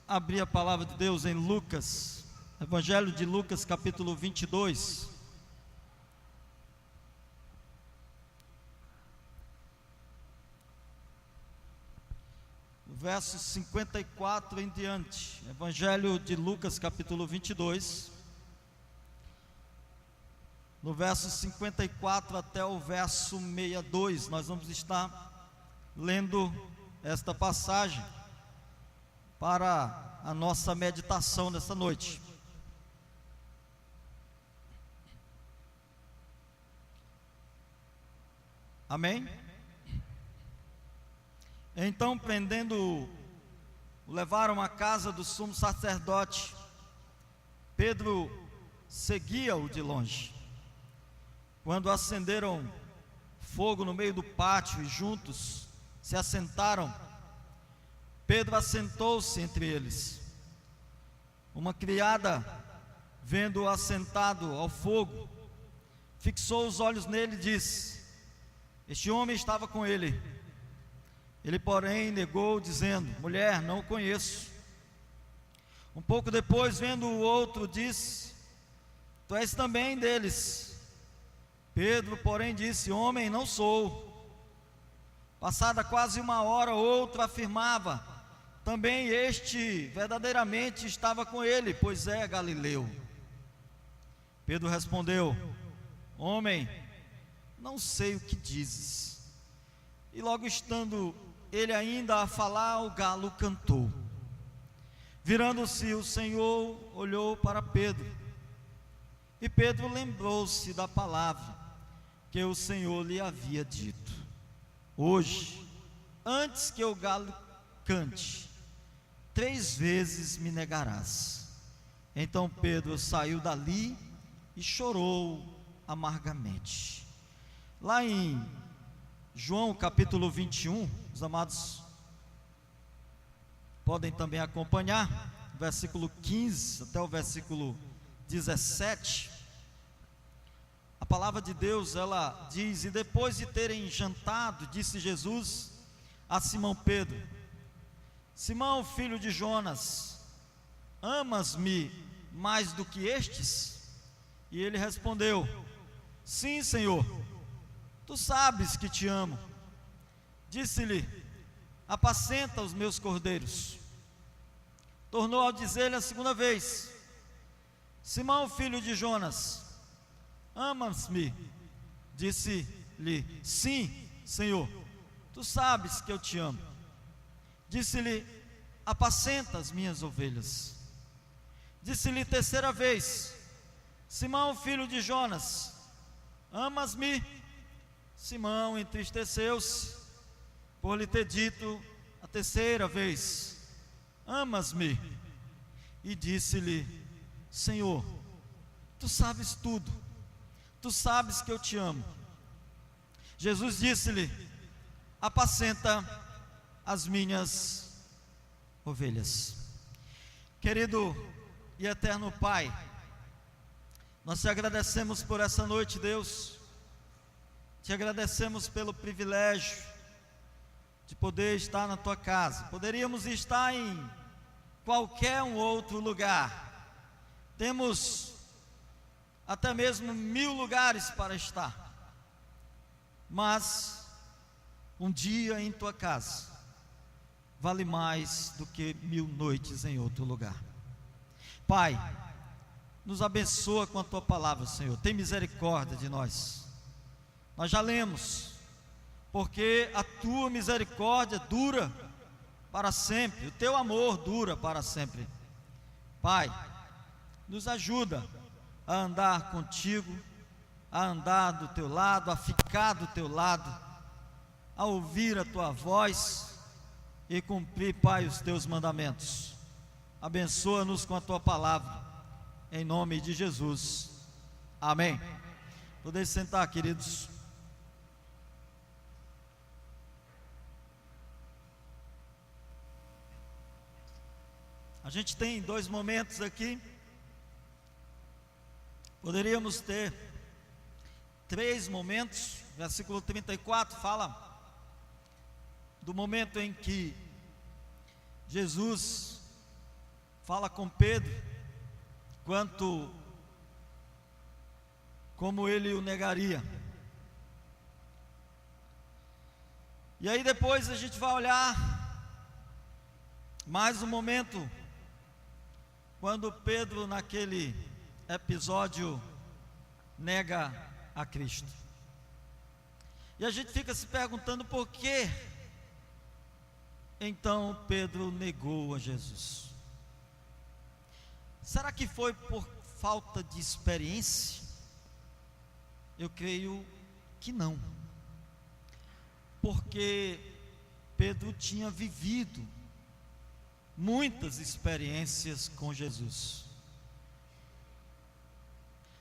abrir a palavra de Deus em Lucas, Evangelho de Lucas, capítulo 22. Versos 54 em diante. Evangelho de Lucas, capítulo 22. No verso 54 até o verso 62, nós vamos estar lendo esta passagem para a nossa meditação nessa noite. Amém? Então, prendendo-o, o levaram à casa do sumo sacerdote. Pedro seguia-o de longe. Quando acenderam fogo no meio do pátio e juntos se assentaram, Pedro assentou-se entre eles. Uma criada, vendo-o assentado ao fogo, fixou os olhos nele e disse: este homem estava com ele. Ele, porém, negou, dizendo: mulher, não o conheço. Um pouco depois, vendo o outro, disse: tu és também deles. Pedro, porém, disse: homem, não sou. Passada quase uma hora, outro afirmava: também este verdadeiramente estava com ele, pois é galileu. Pedro respondeu: homem, não sei o que dizes. E logo estando ele ainda a falar, o galo cantou. Virando-se, o Senhor olhou para Pedro, e Pedro lembrou-se da palavra que o Senhor lhe havia dito: hoje, antes que o galo cante, 3 vezes me negarás. Então Pedro saiu dali e chorou amargamente. Lá em João capítulo 21, os amados podem também acompanhar, versículo 15 até o versículo 17, a palavra de Deus, ela diz: e depois de terem jantado, disse Jesus a Simão Pedro: Simão, filho de Jonas, amas-me mais do que estes? E ele respondeu: sim, Senhor, tu sabes que te amo. Disse-lhe: apacenta os meus cordeiros. Tornou a dizer-lhe a segunda vez: Simão, filho de Jonas, amas-me? Disse-lhe: sim, Senhor, tu sabes que eu te amo. Disse-lhe: apacenta as minhas ovelhas. Disse-lhe terceira vez: Simão, filho de Jonas, amas-me? Simão entristeceu-se por lhe ter dito a terceira vez: amas-me? E disse-lhe: Senhor, tu sabes tudo, tu sabes que eu te amo. Jesus disse-lhe: apacenta as minhas ovelhas. Querido e eterno Pai, nós te agradecemos por essa noite, Deus. Te agradecemos pelo privilégio de poder estar na tua casa. Poderíamos estar em qualquer um outro lugar. Temos até mesmo 1000 lugares para estar. Mas um dia em tua casa vale mais do que 1000 noites em outro lugar. Pai, nos abençoa com a tua palavra, Senhor. Tem misericórdia de nós. Nós já lemos: porque a tua misericórdia dura para sempre, o teu amor dura para sempre. Pai, nos ajuda a andar contigo, a andar do teu lado, a ficar do teu lado, a ouvir a tua voz e cumprir, Pai, os teus mandamentos. Abençoa-nos com a tua palavra, em nome de Jesus, amém. Podem sentar, queridos. A gente tem 2 momentos aqui. Poderíamos ter 3 momentos. Versículo 34 fala do momento em que Jesus fala com Pedro como ele o negaria. E aí depois a gente vai olhar mais um momento, quando Pedro, naquele episódio, nega a Cristo. E a gente fica se perguntando por que então Pedro negou a Jesus. Será que foi por falta de experiência? Eu creio que não, porque Pedro tinha vivido muitas experiências com Jesus.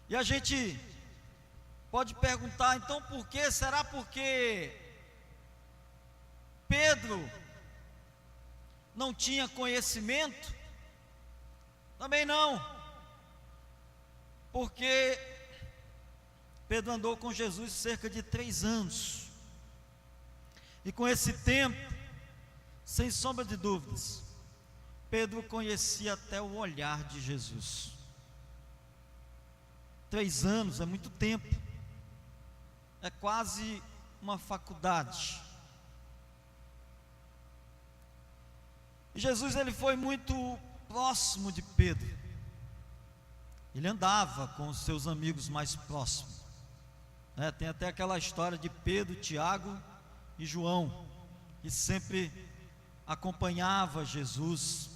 E a gente pode perguntar, então por quê? Será porque Pedro não tinha conhecimento? Também não, porque Pedro andou com Jesus cerca de 3 anos, e com esse tempo, sem sombra de dúvidas, Pedro conhecia até o olhar de Jesus. 3 anos é muito tempo, é quase uma faculdade. E Jesus, ele foi muito próximo de Pedro. Ele andava com os seus amigos mais próximos, né? Tem até aquela história de Pedro, Tiago e João, que sempre acompanhava Jesus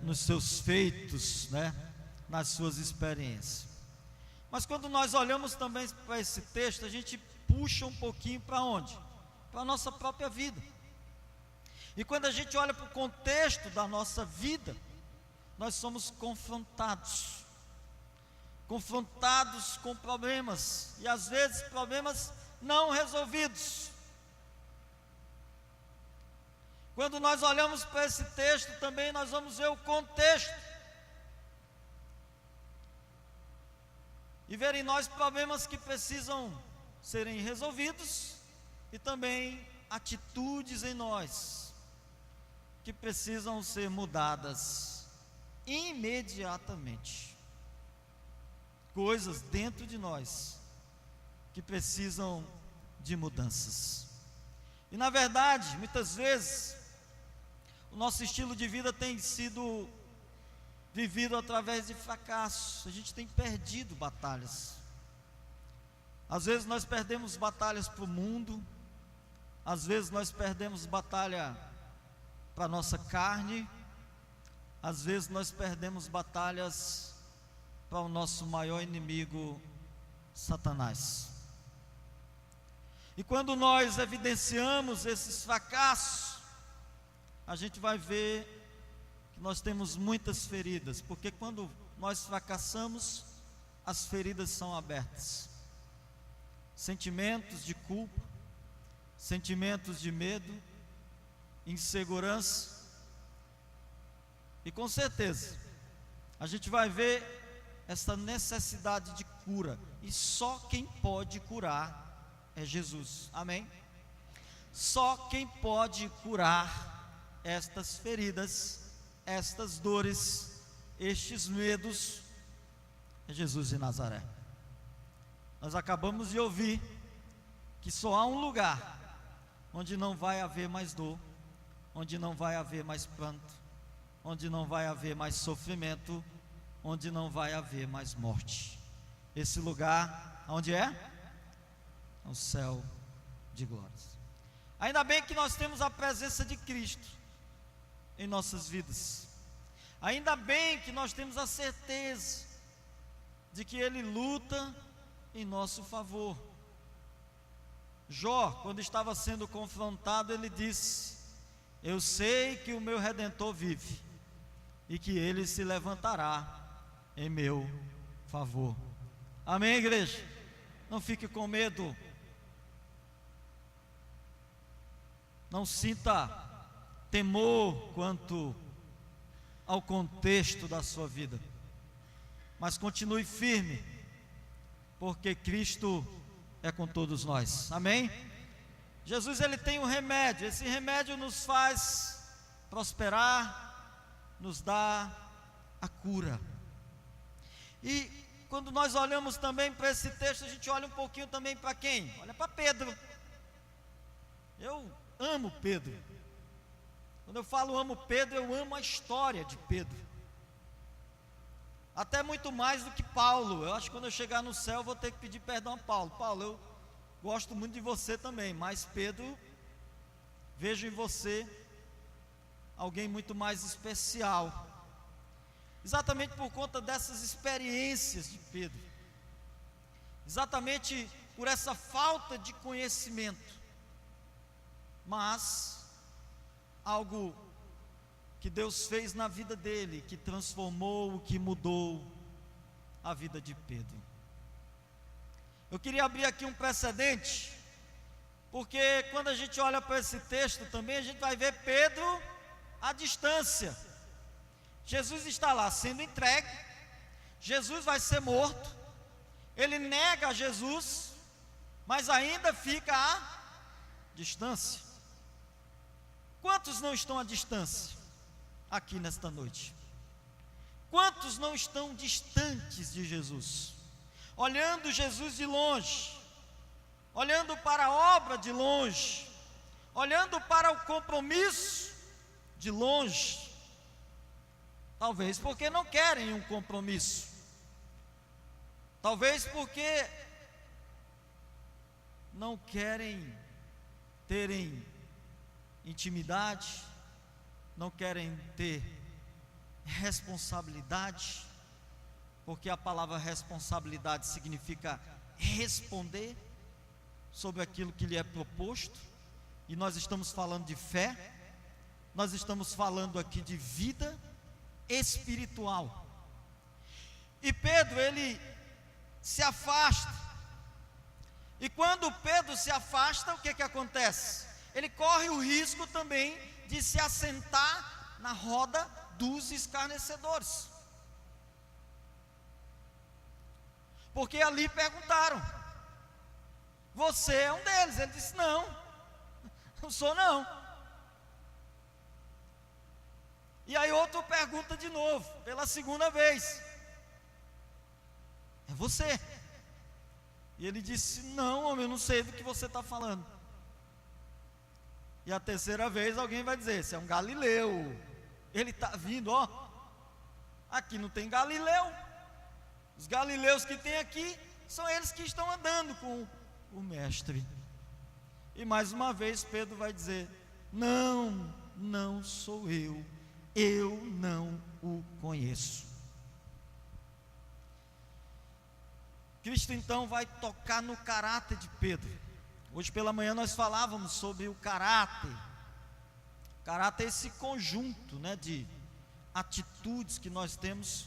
nos seus feitos, né? Nas suas experiências. Mas quando nós olhamos também para esse texto, a gente puxa um pouquinho para onde? Para a nossa própria vida. E quando a gente olha para o contexto da nossa vida, nós somos confrontados com problemas, e às vezes problemas não resolvidos. Quando nós olhamos para esse texto também, nós vamos ver o contexto, e ver em nós problemas que precisam serem resolvidos, e também atitudes em nós que precisam ser mudadas imediatamente. Coisas dentro de nós que precisam de mudanças. E na verdade, muitas vezes, o nosso estilo de vida tem sido vivido através de fracassos. A gente tem perdido batalhas. Às vezes nós perdemos batalhas para o mundo, às vezes nós perdemos batalha para a nossa carne, às vezes nós perdemos batalhas para o nosso maior inimigo, Satanás. E quando nós evidenciamos esses fracassos, a gente vai ver que nós temos muitas feridas, porque quando nós fracassamos, as feridas são abertas. Sentimentos de culpa, sentimentos de medo, insegurança, e com certeza a gente vai ver essa necessidade de cura, e só quem pode curar é Jesus, amém? Só quem pode curar estas feridas, estas dores, estes medos, é Jesus de Nazaré. Nós acabamos de ouvir que só há um lugar onde não vai haver mais dor, onde não vai haver mais pranto, onde não vai haver mais sofrimento, onde não vai haver mais morte. Esse lugar, onde é? É o céu de glórias. Ainda bem que nós temos a presença de Cristo em nossas vidas. Ainda bem que nós temos a certeza de que Ele luta em nosso favor. Jó, quando estava sendo confrontado, ele disse: eu sei que o meu Redentor vive, e que Ele se levantará em meu favor. Amém, igreja? Não fique com medo, não sinta temor quanto ao contexto da sua vida, mas continue firme, porque Cristo é com todos nós, amém? Jesus, ele tem um remédio, esse remédio nos faz prosperar, nos dá a cura. E quando nós olhamos também para esse texto, a gente olha um pouquinho também para quem? Olha para Pedro. Eu amo Pedro. Quando eu falo amo Pedro, eu amo a história de Pedro. Até muito mais do que Paulo. Eu acho que quando eu chegar no céu, eu vou ter que pedir perdão a Paulo. Paulo, eu gosto muito de você também, mas Pedro, vejo em você alguém muito mais especial. Exatamente por conta dessas experiências de Pedro. Exatamente por essa falta de conhecimento. Mas algo que Deus fez na vida dele, que transformou, que mudou a vida de Pedro. Eu queria abrir aqui um precedente, porque quando a gente olha para esse texto também, a gente vai ver Pedro à distância. Jesus está lá sendo entregue, Jesus vai ser morto, ele nega a Jesus, mas ainda fica à distância. Quantos não estão à distância aqui nesta noite? Quantos não estão distantes de Jesus? Olhando Jesus de longe, olhando para a obra de longe, olhando para o compromisso de longe. Talvez porque não querem um compromisso, talvez porque não querem terem intimidade, não querem ter responsabilidade, porque a palavra responsabilidade significa responder sobre aquilo que lhe é proposto, e nós estamos falando de fé, nós estamos falando aqui de vida espiritual. E Pedro, ele se afasta, e quando Pedro se afasta, o que acontece? Ele corre o risco também de se assentar na roda dos escarnecedores, porque ali perguntaram: você é um deles? Ele disse: não sou não. E aí outro pergunta de novo, pela segunda vez: é você? E ele disse: não, homem, eu não sei do que você está falando. E a terceira vez alguém vai dizer: esse é um galileu, ele está vindo, ó, aqui não tem galileu, os galileus que tem aqui são eles que estão andando com o mestre. E mais uma vez Pedro vai dizer: não sou eu não o conheço. Cristo então vai tocar no caráter de Pedro. Hoje pela manhã nós falávamos sobre o caráter. Caráter é esse conjunto, de atitudes que nós temos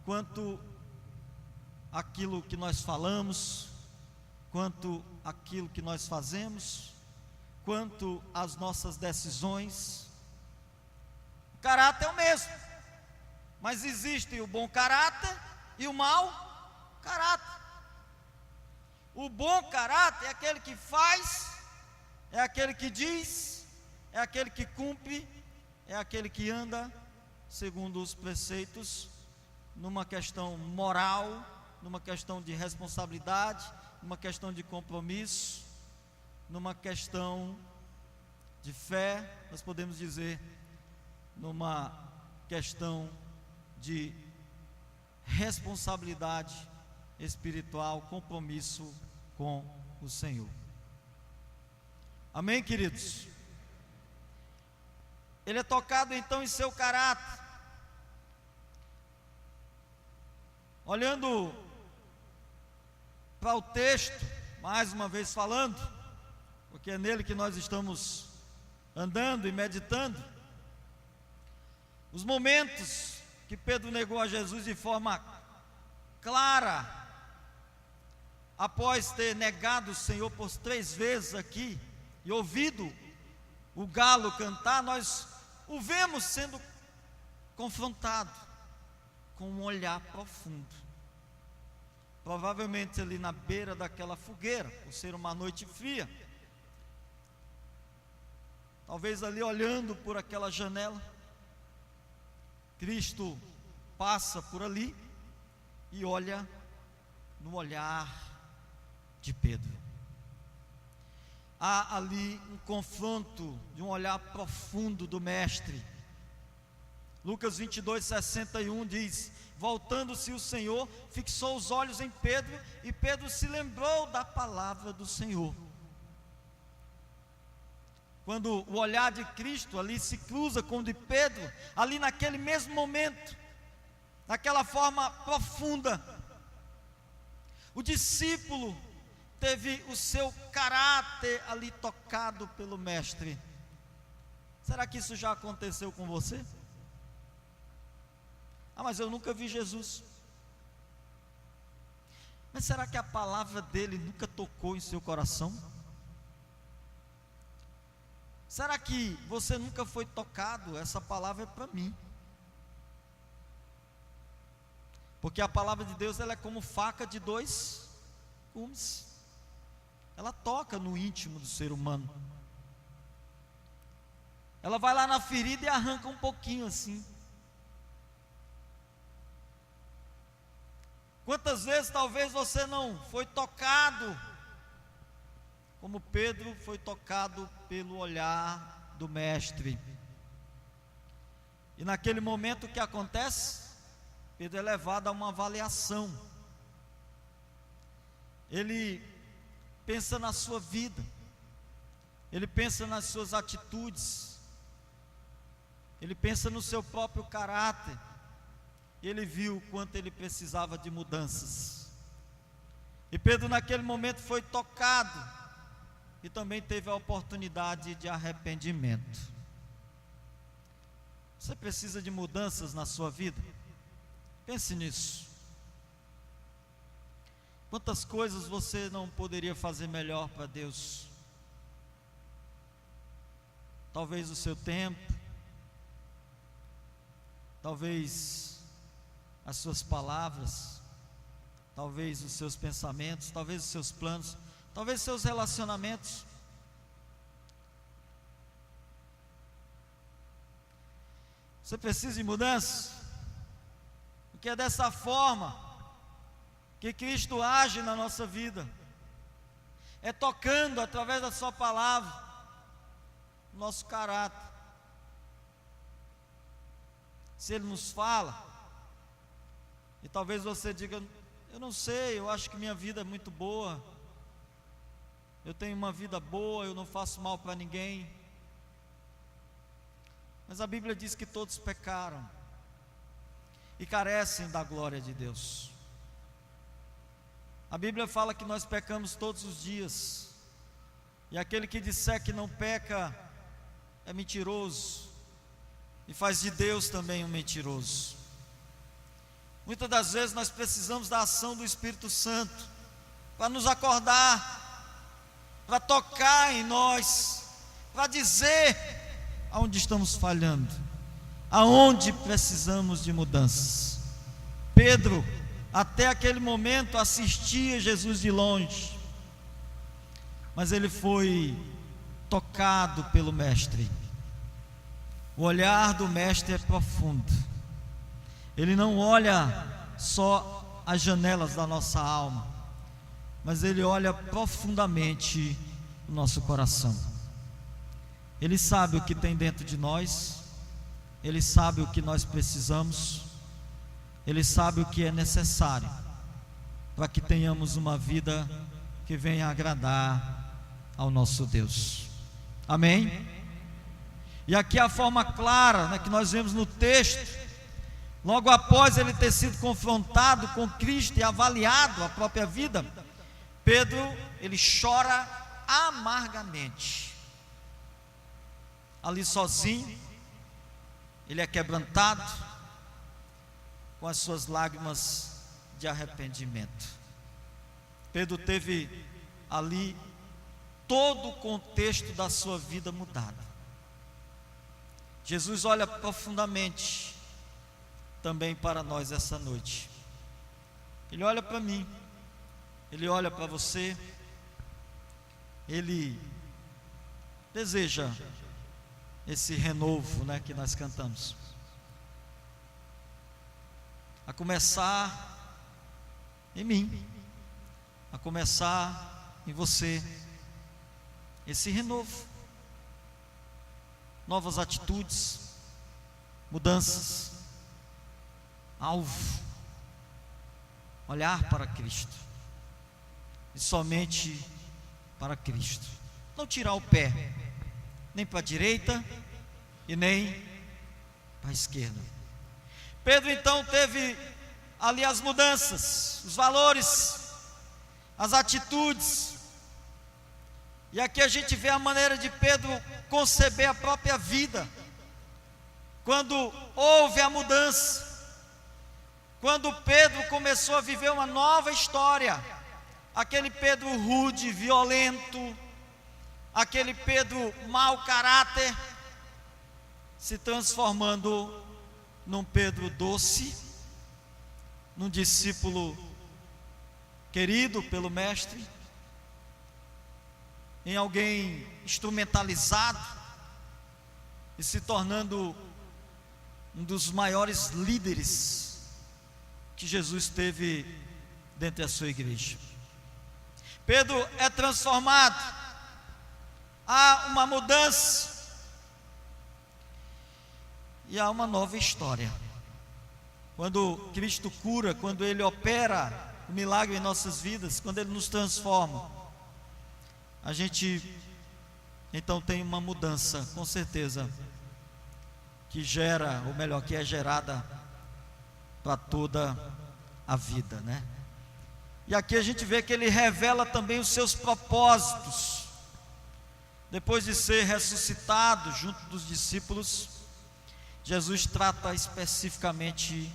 quanto aquilo que nós falamos, quanto aquilo que nós fazemos, quanto às nossas decisões. O caráter é o mesmo, mas existe o bom caráter e o mau caráter. O bom caráter é aquele que faz, é aquele que diz, é aquele que cumpre, é aquele que anda segundo os preceitos, numa questão moral, numa questão de responsabilidade, numa questão de compromisso, numa questão de fé, nós podemos dizer, numa questão de responsabilidade espiritual, compromisso com o Senhor. Amém, queridos? Ele é tocado então em seu caráter. Olhando para o texto, mais uma vez falando, porque é nele que nós estamos andando e meditando, os momentos que Pedro negou a Jesus de forma clara, após ter negado o Senhor por 3 vezes aqui, e ouvido o galo cantar, nós o vemos sendo confrontado com um olhar profundo, provavelmente ali na beira daquela fogueira, por ser uma noite fria. talvez ali olhando por aquela janela, Cristo passa por ali e olha no olhar de Pedro. Há ali um confronto de um olhar profundo do Mestre. Lucas 22:61 diz: voltando-se o Senhor, fixou os olhos em Pedro, e Pedro se lembrou da palavra do Senhor. Quando o olhar de Cristo ali se cruza com o de Pedro, ali naquele mesmo momento, daquela forma profunda, o discípulo teve o seu caráter ali tocado pelo Mestre. Será que isso já aconteceu com você? Ah, mas eu nunca vi Jesus. Mas será que a palavra dele nunca tocou em seu coração? Será que você nunca foi tocado? Essa palavra é para mim. Porque a palavra de Deus, ela é como faca de dois gumes. Ela toca no íntimo do ser humano. Ela vai lá na ferida e arranca um pouquinho assim. Quantas vezes talvez você não foi tocado, como Pedro foi tocado pelo olhar do Mestre. E naquele momento o que acontece? Pedro é levado a uma avaliação. Ele pensa na sua vida, ele pensa nas suas atitudes, ele pensa no seu próprio caráter, e ele viu o quanto ele precisava de mudanças. E Pedro naquele momento foi tocado, e também teve a oportunidade de arrependimento. Você precisa de mudanças na sua vida? Pense nisso. Quantas coisas você não poderia fazer melhor para Deus? Talvez o seu tempo, talvez as suas palavras, talvez os seus pensamentos, talvez os seus planos, talvez os seus relacionamentos. Você precisa de mudança? Porque é dessa forma que Cristo age na nossa vida, é tocando através da sua palavra, o nosso caráter. Se Ele nos fala, e talvez você diga: eu não sei, eu acho que minha vida é muito boa, eu tenho uma vida boa, eu não faço mal para ninguém. Mas a Bíblia diz que todos pecaram e carecem da glória de Deus. A Bíblia fala que nós pecamos todos os dias, e aquele que disser que não peca é mentiroso, e faz de Deus também um mentiroso. Muitas das vezes nós precisamos da ação do Espírito Santo para nos acordar, para tocar em nós, para dizer aonde estamos falhando, aonde precisamos de mudanças. Pedro, até aquele momento, assistia Jesus de longe, mas ele foi tocado pelo Mestre. O olhar do Mestre é profundo. Ele não olha só as janelas da nossa alma, mas ele olha profundamente o nosso coração. Ele sabe o que tem dentro de nós, ele sabe o que nós precisamos, ele sabe o que é necessário para que tenhamos uma vida que venha agradar ao nosso Deus. Amém? E aqui a forma clara, né, que nós vemos no texto, logo após ele ter sido confrontado com Cristo e avaliado a própria vida, Pedro, ele chora amargamente. Ali sozinho, ele é quebrantado com as suas lágrimas de arrependimento. Pedro teve ali todo o contexto da sua vida mudado. Jesus olha profundamente também para nós essa noite. Ele olha para mim, ele olha para você, ele deseja esse renovo, né, que nós cantamos. A começar em mim, a começar em você, esse renovo, novas atitudes, mudanças, alvo, olhar para Cristo, e somente para Cristo, não tirar o pé, nem para a direita e nem para a esquerda. Pedro então teve ali as mudanças, os valores, as atitudes, e aqui a gente vê a maneira de Pedro conceber a própria vida, quando houve a mudança, quando Pedro começou a viver uma nova história, aquele Pedro rude, violento, aquele Pedro mau caráter, se transformando num Pedro doce, num discípulo querido pelo Mestre, em alguém instrumentalizado e se tornando um dos maiores líderes que Jesus teve dentro da sua igreja. Pedro é transformado, há uma mudança e há uma nova história. Quando Cristo cura, quando Ele opera o milagre em nossas vidas, quando Ele nos transforma, a gente então tem uma mudança, com certeza, que gera, ou melhor, que é gerada para toda a vida, né? E aqui a gente vê que Ele revela também os seus propósitos. Depois de ser ressuscitado junto dos discípulos, Jesus trata especificamente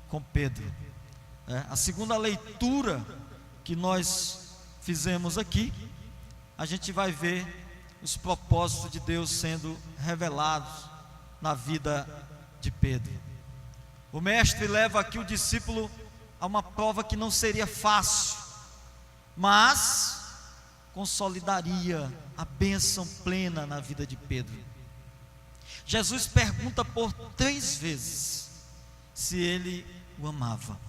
com Pedro. A segunda leitura que nós fizemos aqui, a gente vai ver os propósitos de Deus sendo revelados na vida de Pedro. O mestre leva aqui o discípulo a uma prova que não seria fácil, mas consolidaria a bênção plena na vida de Pedro. Jesus pergunta por 3 vezes se ele o amava.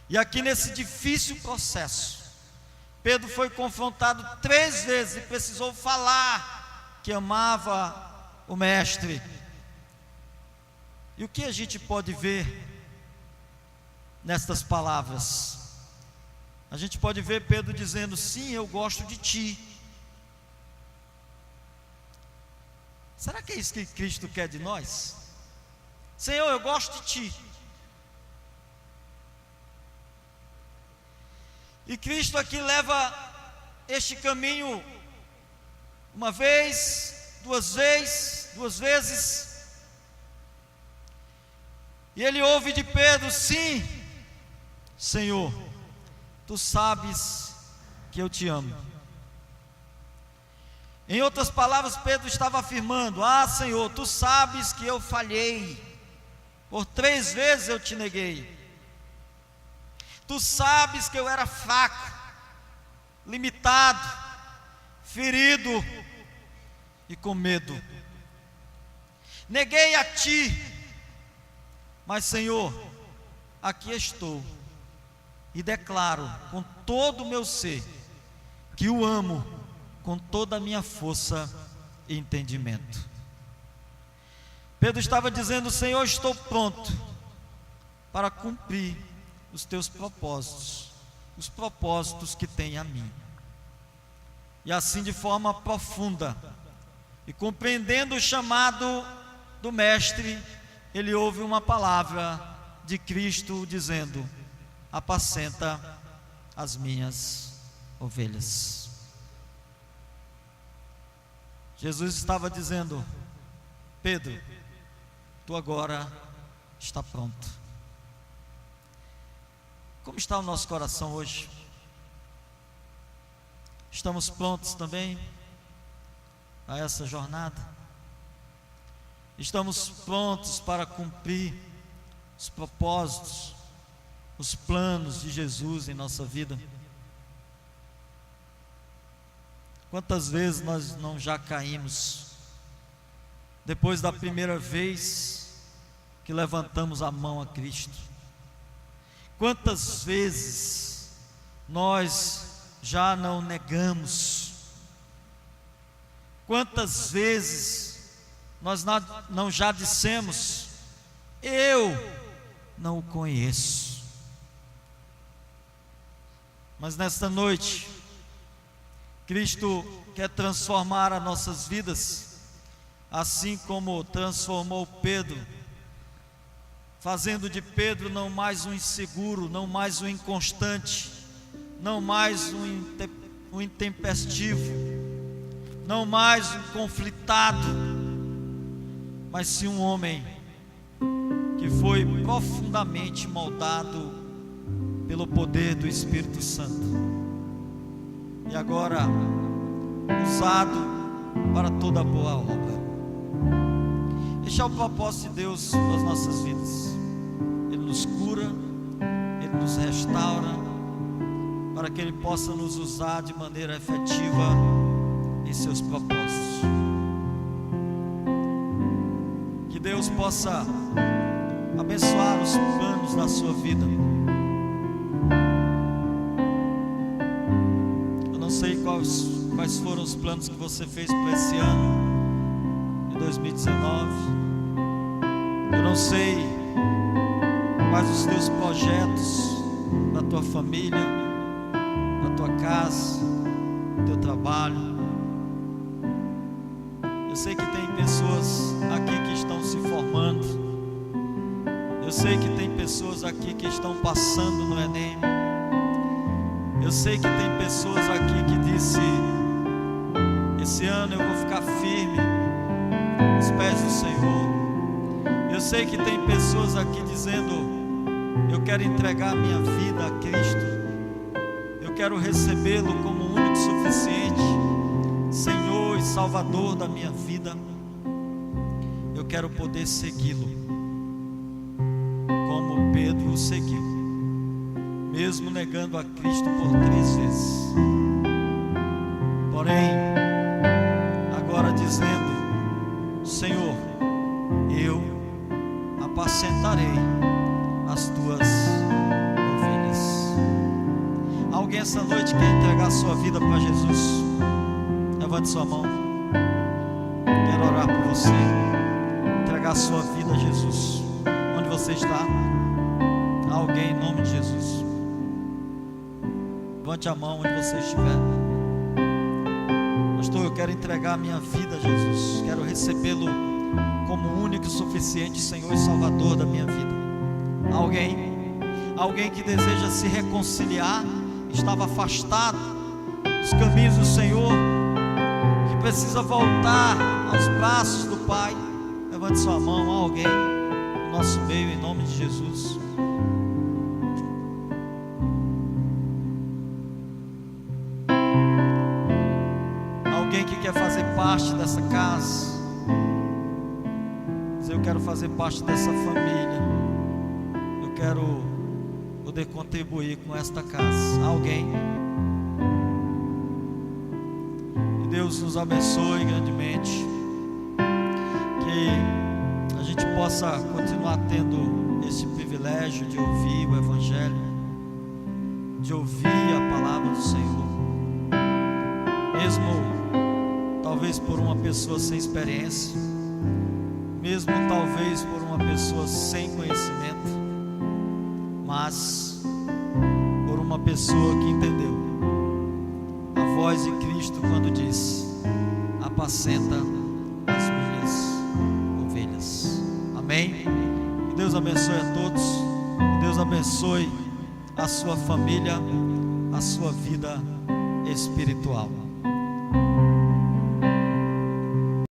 E aqui nesse difícil processo, Pedro foi confrontado 3 vezes e precisou falar que amava o Mestre. E o que a gente pode ver nestas palavras? A gente pode ver Pedro dizendo: sim, eu gosto de ti. Será que é isso que Cristo quer de nós? Senhor, eu gosto de ti. E Cristo aqui leva este caminho uma vez, duas vezes, e ele ouve de Pedro: sim, Senhor, tu sabes que eu te amo. Em outras palavras, Pedro estava afirmando: ah, Senhor, tu sabes que eu falhei, por 3 vezes eu te neguei. Tu sabes que eu era fraco, limitado, ferido e com medo. Neguei a ti, mas Senhor, aqui estou e declaro com todo o meu ser que o amo com toda a minha força e entendimento. Pedro estava dizendo: Senhor, estou pronto para cumprir os teus propósitos, os propósitos que tem a mim. E assim, de forma profunda e compreendendo o chamado do Mestre, ele ouve uma palavra de Cristo dizendo: apacenta as minhas ovelhas. Jesus estava dizendo: Pedro, tu agora está pronto. Como está o nosso coração hoje? Estamos prontos também a essa jornada? Estamos prontos para cumprir os propósitos, os planos de Jesus em nossa vida? Quantas vezes nós não já caímos depois da primeira vez que levantamos a mão a Cristo? Quantas vezes nós já não negamos? Quantas vezes nós não já dissemos: eu não o conheço? Mas nesta noite, Cristo quer transformar as nossas vidas, assim como transformou Pedro, fazendo de Pedro não mais um inseguro, não mais um inconstante, não mais um intempestivo, não mais um conflitado, mas sim um homem que foi profundamente moldado pelo poder do Espírito Santo, e agora usado para toda boa obra. Este é o propósito de Deus nas nossas vidas. Ele nos cura, Ele nos restaura, para que Ele possa nos usar de maneira efetiva em seus propósitos. Que Deus possa abençoar os planos da sua vida. Eu não sei quais foram os planos que você fez para esse ano de 2019. Eu não sei quais os teus projetos na tua família, na tua casa, no teu trabalho. Eu sei que tem pessoas aqui que estão se formando. Eu sei que tem pessoas aqui que estão passando no Enem. Eu sei que tem pessoas aqui que disse: esse ano eu vou ficar firme aos pés do Senhor. Eu sei que tem pessoas aqui dizendo: eu quero entregar minha vida a Cristo, eu quero recebê-lo como o único suficiente Senhor e Salvador da minha vida. Eu quero poder segui-lo como Pedro o seguiu, mesmo negando a Cristo por 3 vezes, porém agora dizendo: Senhor, eu apacentarei as tuas ovelhas. Alguém essa noite quer entregar sua vida para Jesus? Levante sua mão. Quero orar por você. Entregar sua vida a Jesus. Onde você está? Alguém em nome de Jesus. Levante a mão onde você estiver. Pastor, eu quero entregar a minha vida a Jesus. Quero recebê-lo como o único e suficiente Senhor e Salvador da minha vida. Alguém que deseja se reconciliar, estava afastado dos caminhos do Senhor, que precisa voltar aos braços do Pai. Levante sua mão. Alguém no nosso meio, em nome de Jesus. Alguém que quer fazer parte dessa casa, dizer: eu quero fazer parte dessa família, eu quero poder contribuir com esta casa. Alguém? Que Deus nos abençoe grandemente, que a gente possa continuar tendo esse privilégio de ouvir o Evangelho, de ouvir a palavra do Senhor, mesmo talvez por uma pessoa sem experiência, mesmo talvez por uma pessoa sem conhecimento, mas por uma pessoa que entendeu a voz de Cristo quando diz: apacenta as minhas ovelhas. Amém? Que Deus abençoe a todos. Que Deus abençoe a sua família, a sua vida espiritual.